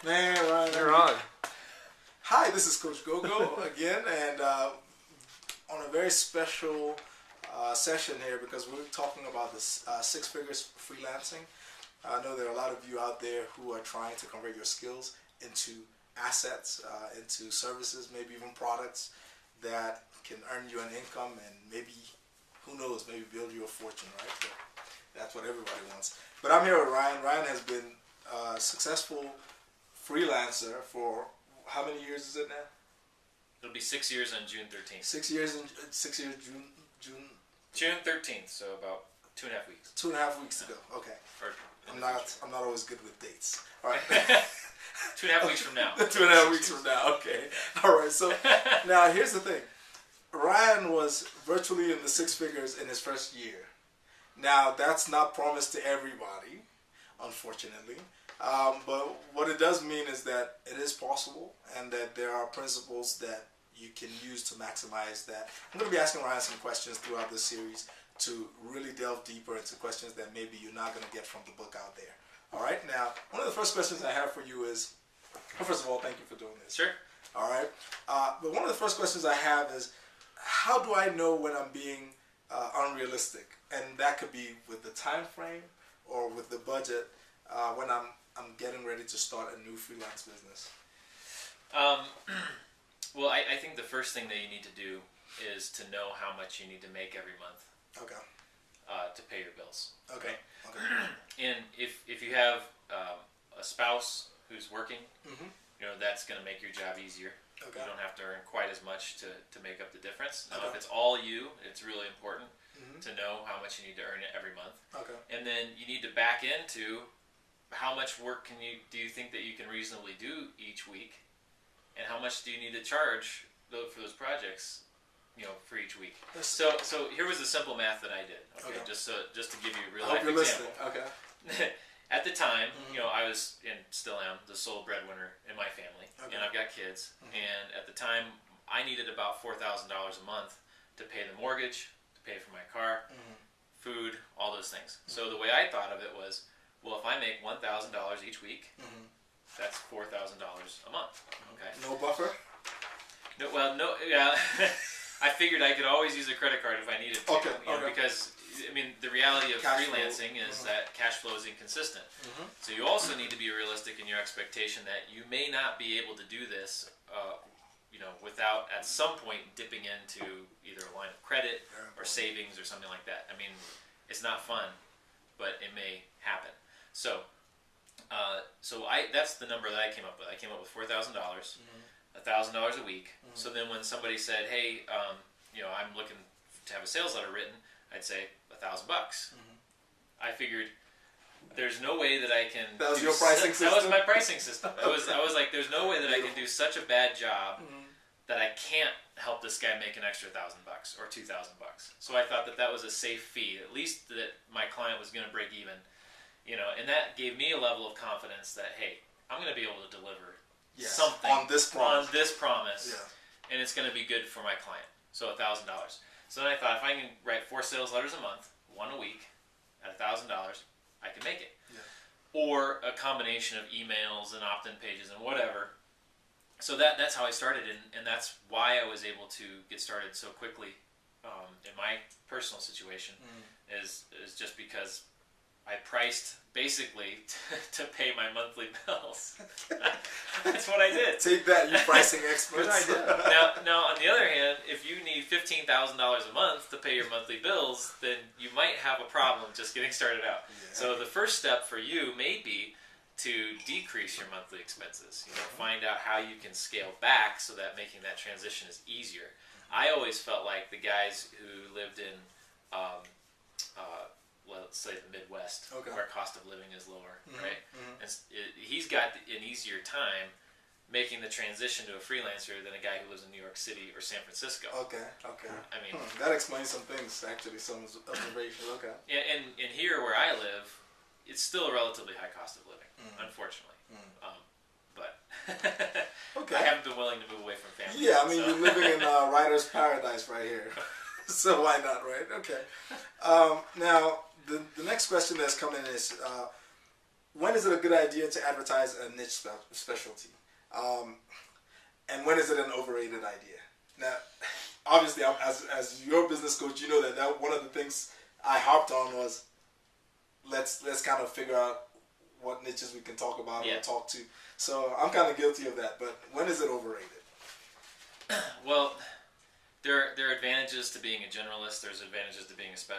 Man, Ryan, You're on. Hi, this is Coach Gogo again, and on a very special session here because we're talking about this six figures freelancing. I know there are a lot of you out there who are trying to convert your skills into assets, into services, maybe even products that can earn you an income and maybe, who knows, maybe build you a fortune, right? So that's what everybody wants. But I'm here with Ryan. Ryan has been a successful freelancer for how many years is it now? It'll be 6 years on June 13th. 6 years in June 13th, so about 2.5 weeks. 2.5 weeks ago. Okay. Or I'm not always good with dates. All right. 2.5 weeks from now. 2.5 weeks from now. Okay. All right. So now here's the thing. Ryan was virtually in the six figures in his first year. Now that's not promised to everybody, unfortunately. But what it does mean is that it is possible, and that there are principles that you can use to maximize that. I'm going to be asking Ryan some questions throughout this series to really delve deeper into questions that maybe you're not going to get from the book out there. All right. Now, one of the first questions I have for you is, well, first of all, thank you for doing this. Sure. All right. But one of the first questions I have is, how do I know when I'm being unrealistic? And that could be with the time frame or with the budget when I'm getting ready to start a new freelance business. Well, I think the first thing that you need to do is to know how much you need to make every month. Okay. To pay your bills. Okay. Okay. And if you have a spouse who's working, Mm-hmm. that's going to make your job easier. Okay. You don't have to earn quite as much to make up the difference. Now, Okay. if it's all you, it's really important Mm-hmm. to know how much you need to earn every month. Okay. And then you need to back into how much work do you think that you can reasonably do each week, and how much do you need to charge for those projects, for each week. So here was the simple math that I did. Okay. Just to give you a real life example. Okay. At the time, Mm-hmm. I was and still am the sole breadwinner in my family, Okay. and I've got kids. Mm-hmm. And at the time, I needed about $4,000 a month to pay the mortgage, to pay for my car, Mm-hmm. food, all those things. So the way I thought of it was, well, if I make $1,000 each week, Mm-hmm. that's $4,000 a month. Okay. No buffer? No, well, no. Yeah. I figured I could always use a credit card if I needed to. Okay, okay. Because the reality of Cash flow. freelancing is that cash flow is inconsistent. Mm-hmm. So you also need to be realistic in your expectation that you may not be able to do this, without at some point dipping into either a line of credit or savings or something like that. It's not fun, but it may happen. So that's the number that I came up with. I came up with $4,000, $1,000 a week. Mm-hmm. So then when somebody said, "Hey, I'm looking to have a sales letter written," I'd say $1,000. Mm-hmm. I figured there's no way that I can. That was your pricing system? That was my pricing system. I was like, there's no way that I can do such a bad job that I can't help this guy make an extra $1,000 or $2,000. So I thought that was a safe fee, at least that my client was going to break even, and that gave me a level of confidence that, hey, I'm going to be able to deliver something on this promise. Yeah. And it's going to be good for my client. So $1,000. So then I thought, if I can write 4 sales letters a month, 1 a week, at $1,000, I can make it. Yeah. Or a combination of emails and opt-in pages and whatever. So that's how I started, and that's why I was able to get started so quickly in my personal situation, is just because I priced basically to pay my monthly bills. That's what I did. Take that, you pricing experts. Good idea. Now, on the other hand, if you need $15,000 a month to pay your monthly bills, then you might have a problem just getting started out. Yeah. So the first step for you may be to decrease your monthly expenses. Find out how you can scale back so that making that transition is easier. I always felt like the guys who lived in let's say the Midwest, where cost of living is lower, right? Mm-hmm. And he's got an easier time making the transition to a freelancer than a guy who lives in New York City or San Francisco. Okay. That explains some things, actually, some observations. Okay. And here where I live, it's still a relatively high cost of living, unfortunately. But I haven't been willing to move away from family. Yeah, you're living in writer's paradise right here. So why not, right? Okay. Now, the next question that's coming is, when is it a good idea to advertise a niche specialty? And when is it an overrated idea? Now, obviously, as your business coach, you know that one of the things I harped on was let's kind of figure out what niches we can talk about or talk to. So I'm kind of guilty of that. But when is it overrated? Well, there are advantages to being a generalist. There's advantages to being a specialist.